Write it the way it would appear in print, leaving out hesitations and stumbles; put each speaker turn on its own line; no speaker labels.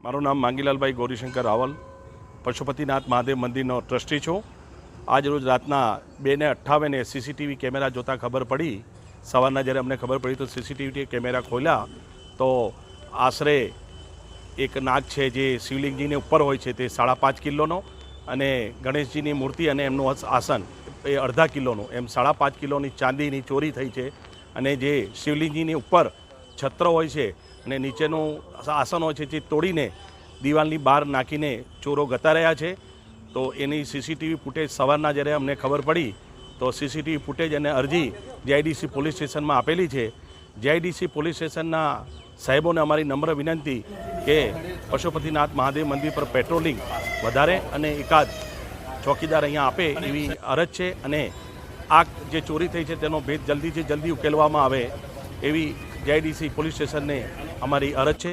મારું નામ માંગીલાલભાઈ ગૌરીશંકર રાવલ, પશુપતિનાથ મહાદેવ મંદિરનો ટ્રસ્ટી છું. આજ રોજ રાતના 2:58 સીસીટીવી કેમેરા જોતાં ખબર પડી. સવારના જ્યારે અમને ખબર પડી તો સીસીટીવી કેમેરા ખોલ્યા તો આશરે એક નાગ છે જે શિવલિંગજીને ઉપર હોય છે તે 5.5 કિલોનો અને ગણેશજીની મૂર્તિ અને એમનું આસન એ અડધા કિલોનું એમ 5.5 કિલોની ચાંદીની ચોરી થઈ છે. અને જે શિવલિંગજીની ઉપર છત્ર હોય છે અને નીચેનું આસન હોય છે જે તોડીને દિવાલની બહાર નાખીને ચોરો જતા રહ્યા છે. તો એની સીસીટીવી ફૂટેજ સવારના જ્યારે અમને ખબર પડી તો સીસીટીવી ફૂટેજ અને અરજી જેઆઈડીસી પોલીસ સ્ટેશનમાં આપેલી છે. જેઆઈડીસી પોલીસ સ્ટેશનના સાહેબોને અમારી નમ્ર વિનંતી કે પશુપતિનાથ મહાદેવ મંદિર પર પેટ્રોલિંગ વધારે અને એકાદ ચોકીદાર અહીંયા આપે એવી અરજ છે. અને આ જે ચોરી થઈ છે તેનો ભેદ જલ્દીથી જલ્દી ઉકેલવામાં આવે એવી જેઆઈડીસી પોલીસ સ્ટેશનને અમારી અરજ છે.